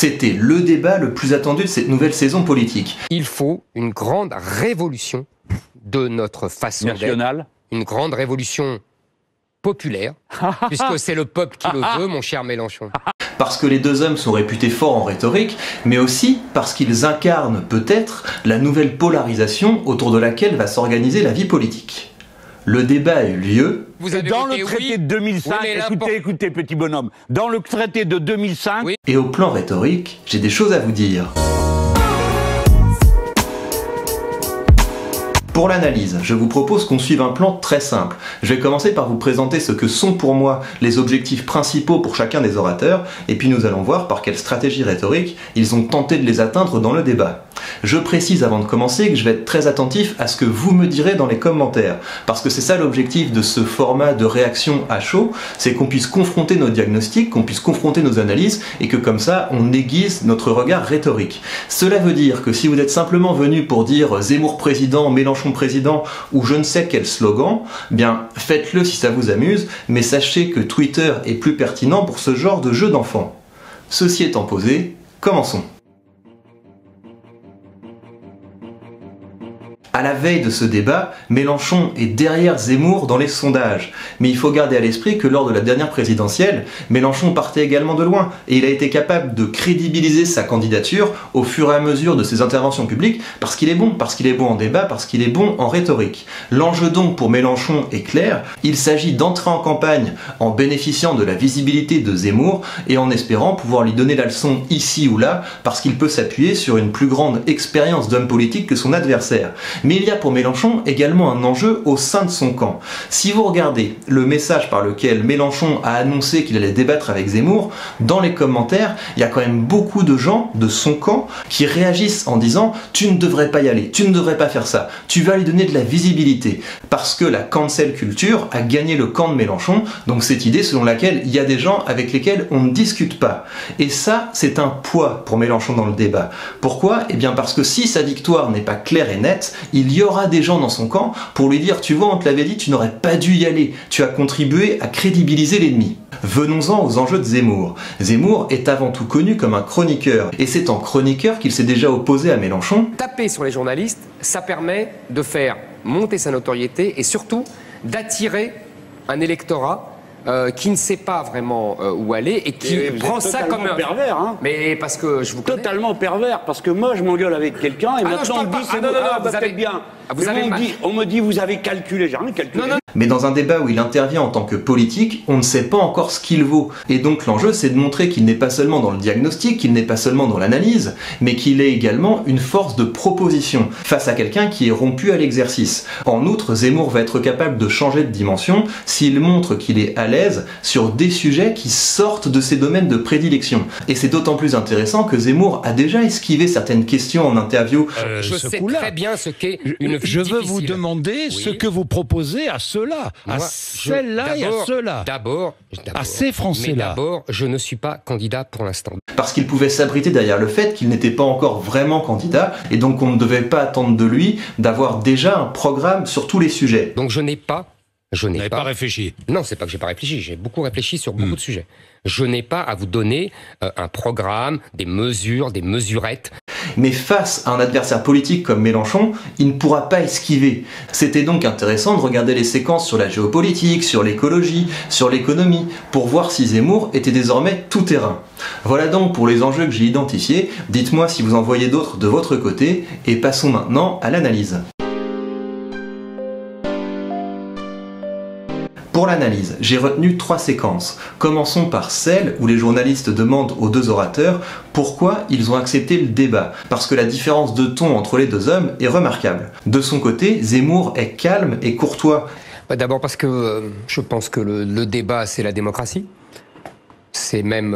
C'était le débat le plus attendu de cette nouvelle saison politique. Il faut une grande révolution de notre façon d'être, une grande révolution populaire, puisque c'est le peuple qui le veut, mon cher Mélenchon. Parce que les deux hommes sont réputés forts en rhétorique, mais aussi parce qu'ils incarnent peut-être la nouvelle polarisation autour de laquelle va s'organiser la vie politique. Le débat a eu lieu. Vous avez dans le traité de 2005, écoutez petit bonhomme, dans le traité de 2005... Oui. Et au plan rhétorique, j'ai des choses à vous dire. Pour l'analyse, je vous propose qu'on suive un plan très simple. Je vais commencer par vous présenter ce que sont pour moi les objectifs principaux pour chacun des orateurs, et puis nous allons voir par quelle stratégie rhétorique ils ont tenté de les atteindre dans le débat. Je précise avant de commencer que je vais être très attentif à ce que vous me direz dans les commentaires, parce que c'est ça l'objectif de ce format de réaction à chaud, c'est qu'on puisse confronter nos diagnostics, qu'on puisse confronter nos analyses, et que comme ça on aiguise notre regard rhétorique. Cela veut dire que si vous êtes simplement venu pour dire Zemmour président, Mélenchon président ou je ne sais quel slogan, bien faites-le si ça vous amuse, mais sachez que Twitter est plus pertinent pour ce genre de jeu d'enfants. Ceci étant posé, commençons. À la veille de ce débat, Mélenchon est derrière Zemmour dans les sondages. Mais il faut garder à l'esprit que lors de la dernière présidentielle, Mélenchon partait également de loin et il a été capable de crédibiliser sa candidature au fur et à mesure de ses interventions publiques parce qu'il est bon en débat, parce qu'il est bon en rhétorique. L'enjeu donc pour Mélenchon est clair, il s'agit d'entrer en campagne en bénéficiant de la visibilité de Zemmour et en espérant pouvoir lui donner la leçon ici ou là parce qu'il peut s'appuyer sur une plus grande expérience d'homme politique que son adversaire. Mais il y a pour Mélenchon également un enjeu au sein de son camp. Si vous regardez le message par lequel Mélenchon a annoncé qu'il allait débattre avec Zemmour, dans les commentaires, il y a quand même beaucoup de gens de son camp qui réagissent en disant « tu ne devrais pas y aller, tu ne devrais pas faire ça, tu vas lui donner de la visibilité ». Parce que la cancel culture a gagné le camp de Mélenchon, donc cette idée selon laquelle il y a des gens avec lesquels on ne discute pas. Et ça, c'est un poids pour Mélenchon dans le débat. Pourquoi ? Eh bien parce que si sa victoire n'est pas claire et nette, il y aura des gens dans son camp pour lui dire « tu vois, on te l'avait dit, tu n'aurais pas dû y aller, tu as contribué à crédibiliser l'ennemi ». Venons-en aux enjeux de Zemmour. Zemmour est avant tout connu comme un chroniqueur, et c'est en chroniqueur qu'il s'est déjà opposé à Mélenchon. Taper sur les journalistes, ça permet de faire monter sa notoriété et surtout d'attirer un électorat qui ne sait pas vraiment où aller et qui prend ça comme un pervers, hein. Mais parce que je vous connais. Totalement pervers, parce que moi je m'engueule avec quelqu'un et maintenant on me dit c'est peut-être bien. On me dit vous avez calculé, j'ai rien calculé. Non. Mais dans un débat où il intervient en tant que politique, on ne sait pas encore ce qu'il vaut. Et donc l'enjeu, c'est de montrer qu'il n'est pas seulement dans le diagnostic, qu'il n'est pas seulement dans l'analyse, mais qu'il est également une force de proposition face à quelqu'un qui est rompu à l'exercice. En outre, Zemmour va être capable de changer de dimension s'il montre qu'il est à l'aise sur des sujets qui sortent de ses domaines de prédilection. Et c'est d'autant plus intéressant que Zemmour a déjà esquivé certaines questions en interview. Je sais très bien ce qu'est une vie Je veux difficile. vous demander ce que vous proposez à ceux-là, à celles-là et à ceux-là. D'abord, à ces Français-là. Mais d'abord, je ne suis pas candidat pour l'instant. Parce qu'il pouvait s'abriter derrière le fait qu'il n'était pas encore vraiment candidat, et donc on ne devait pas attendre de lui d'avoir déjà un programme sur tous les sujets. Donc je n'ai pas réfléchi. Non, c'est pas que j'ai pas réfléchi, j'ai beaucoup réfléchi sur beaucoup de sujets. Je n'ai pas à vous donner un programme, des mesures, des mesurettes. Mais face à un adversaire politique comme Mélenchon, il ne pourra pas esquiver. C'était donc intéressant de regarder les séquences sur la géopolitique, sur l'écologie, sur l'économie, pour voir si Zemmour était désormais tout terrain. Voilà donc pour les enjeux que j'ai identifiés. Dites-moi si vous en voyez d'autres de votre côté, et passons maintenant à l'analyse. Pour l'analyse, j'ai retenu 3 séquences. Commençons par celle où les journalistes demandent aux deux orateurs pourquoi ils ont accepté le débat, parce que la différence de ton entre les deux hommes est remarquable. De son côté, Zemmour est calme et courtois. D'abord parce que je pense que le débat, c'est la démocratie. C'est même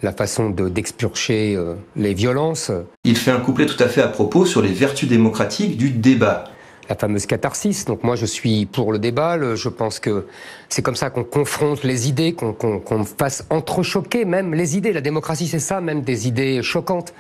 la façon d'expurger les violences. Il fait un couplet tout à fait à propos sur les vertus démocratiques du débat. La fameuse catharsis. Donc moi, je suis pour le débat. Je pense que c'est comme ça qu'on confronte les idées, qu'on fasse entrechoquer même les idées. La démocratie, c'est ça, même des idées choquantes.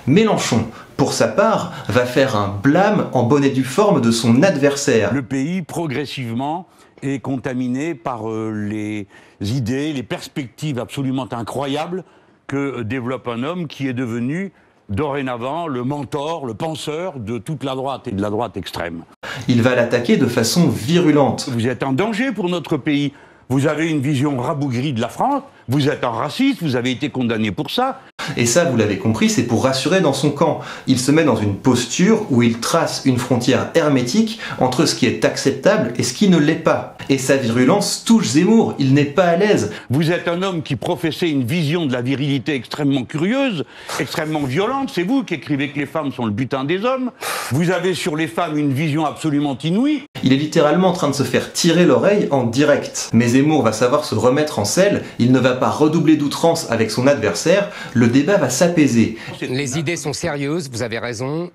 Mélenchon, pour sa part, va faire un blâme en bonne et due forme de son adversaire. Le pays, progressivement, est contaminé par les idées, les perspectives absolument incroyables que développe un homme qui est devenu dorénavant le mentor, le penseur de toute la droite et de la droite extrême. Il va l'attaquer de façon virulente. Vous êtes un danger pour notre pays. Vous avez une vision rabougrie de la France, vous êtes un raciste, vous avez été condamné pour ça. Et ça, vous l'avez compris, c'est pour rassurer dans son camp. Il se met dans une posture où il trace une frontière hermétique entre ce qui est acceptable et ce qui ne l'est pas. Et sa virulence touche Zemmour, il n'est pas à l'aise. Vous êtes un homme qui professait une vision de la virilité extrêmement curieuse, extrêmement violente. C'est vous qui écrivez que les femmes sont le butin des hommes. Vous avez sur les femmes une vision absolument inouïe. Il est littéralement en train de se faire tirer l'oreille en direct. Mais Zemmour va savoir se remettre en selle, il ne va pas redoubler d'outrance avec son adversaire, le débat va s'apaiser. Les idées sont sérieuses, vous avez raison.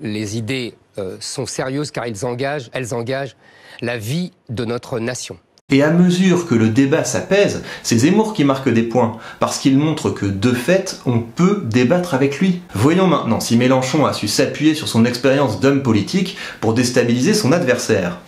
Les idées sont sérieuses car elles engagent la vie de notre nation. Et à mesure que le débat s'apaise, c'est Zemmour qui marque des points, parce qu'il montre que de fait, on peut débattre avec lui. Voyons maintenant si Mélenchon a su s'appuyer sur son expérience d'homme politique pour déstabiliser son adversaire.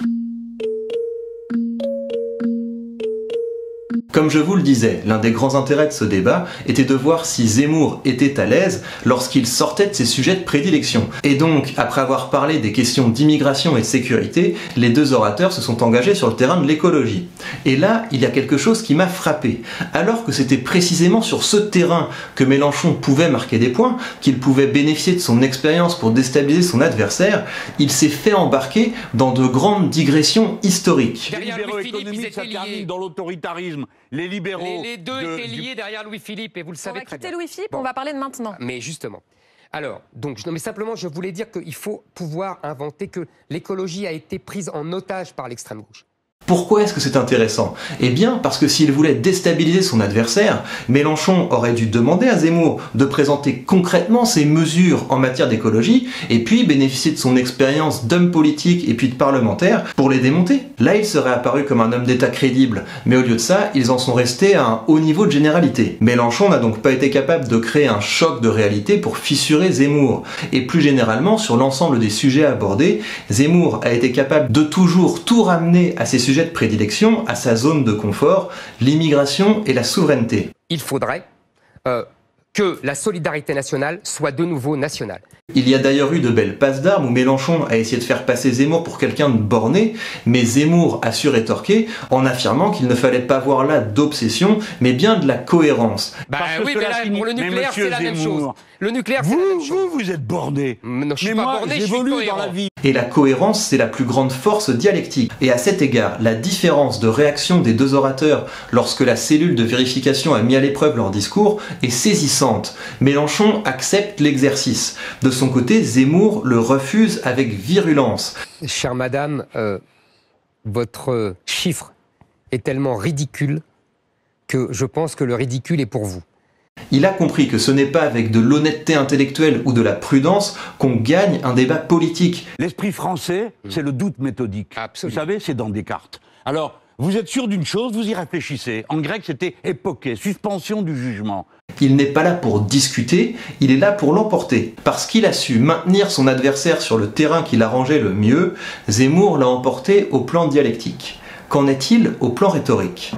Comme je vous le disais, l'un des grands intérêts de ce débat était de voir si Zemmour était à l'aise lorsqu'il sortait de ses sujets de prédilection. Et donc, après avoir parlé des questions d'immigration et de sécurité, les deux orateurs se sont engagés sur le terrain de l'écologie. Et là, il y a quelque chose qui m'a frappé. Alors que c'était précisément sur ce terrain que Mélenchon pouvait marquer des points, qu'il pouvait bénéficier de son expérience pour déstabiliser son adversaire, il s'est fait embarquer dans de grandes digressions historiques. Derrière Louis-Philippe, ça termine dans l'autoritarisme. Les libéraux... Les deux étaient liés derrière Louis-Philippe, et vous le savez très bien. On va quitter Louis-Philippe, on va parler de maintenant. Mais justement. Alors, donc, non, mais simplement, je voulais dire qu'il faut pouvoir inventer que l'écologie a été prise en otage par l'extrême gauche. Pourquoi est-ce que c'est intéressant? Eh bien, parce que s'il voulait déstabiliser son adversaire, Mélenchon aurait dû demander à Zemmour de présenter concrètement ses mesures en matière d'écologie, et puis bénéficier de son expérience d'homme politique et puis de parlementaire pour les démonter. Là, il serait apparu comme un homme d'État crédible, mais au lieu de ça, ils en sont restés à un haut niveau de généralité. Mélenchon n'a donc pas été capable de créer un choc de réalité pour fissurer Zemmour. Et plus généralement, sur l'ensemble des sujets abordés, Zemmour a été capable de toujours tout ramener à ses sujets de prédilection, à sa zone de confort, l'immigration et la souveraineté. Il faudrait que la solidarité nationale soit de nouveau nationale. Il y a d'ailleurs eu de belles passes d'armes où Mélenchon a essayé de faire passer Zemmour pour quelqu'un de borné, mais Zemmour a su rétorquer en affirmant qu'il ne fallait pas voir là d'obsession, mais bien de la cohérence. Bah oui, mais là, pour le nucléaire, c'est la même chose. Le nucléaire, c'est la même chose. Vous êtes borné. Non, je suis pas borné, je suis j'évolue dans la vie. Et la cohérence, c'est la plus grande force dialectique. Et à cet égard, la différence de réaction des deux orateurs lorsque la cellule de vérification a mis à l'épreuve leur discours est saisissante. Mélenchon accepte l'exercice. De son côté, Zemmour le refuse avec virulence. Chère madame, votre chiffre est tellement ridicule que je pense que le ridicule est pour vous. Il a compris que ce n'est pas avec de l'honnêteté intellectuelle ou de la prudence qu'on gagne un débat politique. L'esprit français, c'est le doute méthodique. Absolument. Vous savez, c'est dans Descartes. Alors, vous êtes sûr d'une chose, vous y réfléchissez. En grec, c'était époké, suspension du jugement. Il n'est pas là pour discuter, il est là pour l'emporter. Parce qu'il a su maintenir son adversaire sur le terrain qui l'arrangeait le mieux, Zemmour l'a emporté au plan dialectique. Qu'en est-il au plan rhétorique ?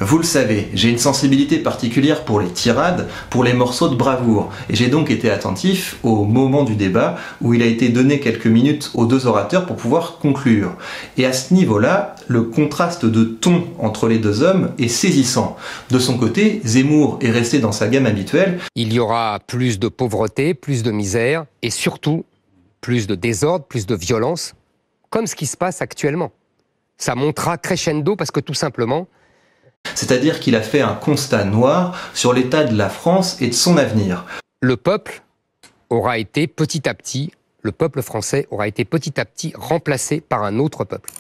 Vous le savez, j'ai une sensibilité particulière pour les tirades, pour les morceaux de bravoure, et j'ai donc été attentif au moment du débat où il a été donné quelques minutes aux deux orateurs pour pouvoir conclure. Et à ce niveau-là, le contraste de ton entre les deux hommes est saisissant. De son côté, Zemmour est resté dans sa gamme habituelle. Il y aura plus de pauvreté, plus de misère, et surtout, plus de désordre, plus de violence, comme ce qui se passe actuellement. Ça montera crescendo parce que tout simplement, c'est-à-dire qu'il a fait un constat noir sur l'état de la France et de son avenir. Le peuple aura été petit à petit, le peuple français aura été petit à petit remplacé par un autre peuple.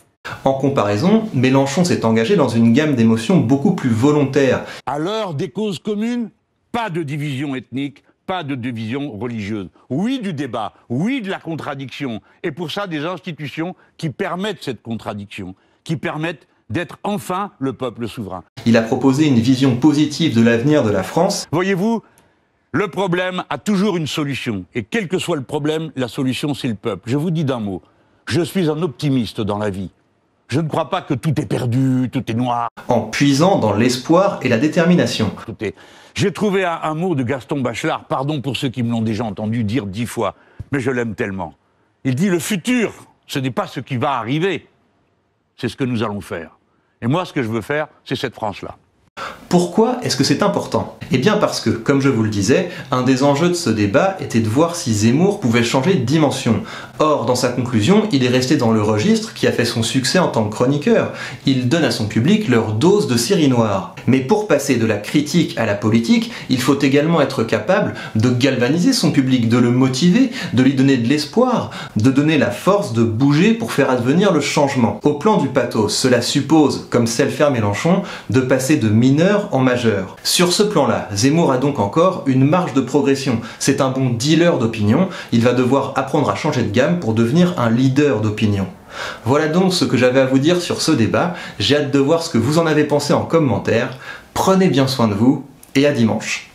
En comparaison, Mélenchon s'est engagé dans une gamme d'émotions beaucoup plus volontaire. À l'heure des causes communes, pas de division ethnique, pas de division religieuse. Oui, du débat, oui, de la contradiction. Et pour ça, des institutions qui permettent cette contradiction, qui permettent d'être enfin le peuple souverain. Il a proposé une vision positive de l'avenir de la France. Voyez-vous, le problème a toujours une solution. Et quel que soit le problème, la solution, c'est le peuple. Je vous dis d'un mot, je suis un optimiste dans la vie. Je ne crois pas que tout est perdu, tout est noir. En puisant dans l'espoir et la détermination. J'ai trouvé un mot de Gaston Bachelard, pardon pour ceux qui me l'ont déjà entendu dire 10 fois, mais je l'aime tellement. Il dit « Le futur, ce n'est pas ce qui va arriver, c'est ce que nous allons faire. » Et moi, ce que je veux faire, c'est cette France-là. Pourquoi est-ce que c'est important? Eh bien parce que, comme je vous le disais, un des enjeux de ce débat était de voir si Zemmour pouvait changer de dimension. Or, dans sa conclusion, il est resté dans le registre qui a fait son succès en tant que chroniqueur. Il donne à son public leur dose de série noire. Mais pour passer de la critique à la politique, il faut également être capable de galvaniser son public, de le motiver, de lui donner de l'espoir, de donner la force de bouger pour faire advenir le changement. Au plan du pathos, cela suppose, comme sait le faire Mélenchon, de passer de mineur en majeur. Sur ce plan-là, Zemmour a donc encore une marge de progression. C'est un bon dealer d'opinion, il va devoir apprendre à changer de gamme pour devenir un leader d'opinion. Voilà donc ce que j'avais à vous dire sur ce débat, j'ai hâte de voir ce que vous en avez pensé en commentaire. Prenez bien soin de vous et à dimanche.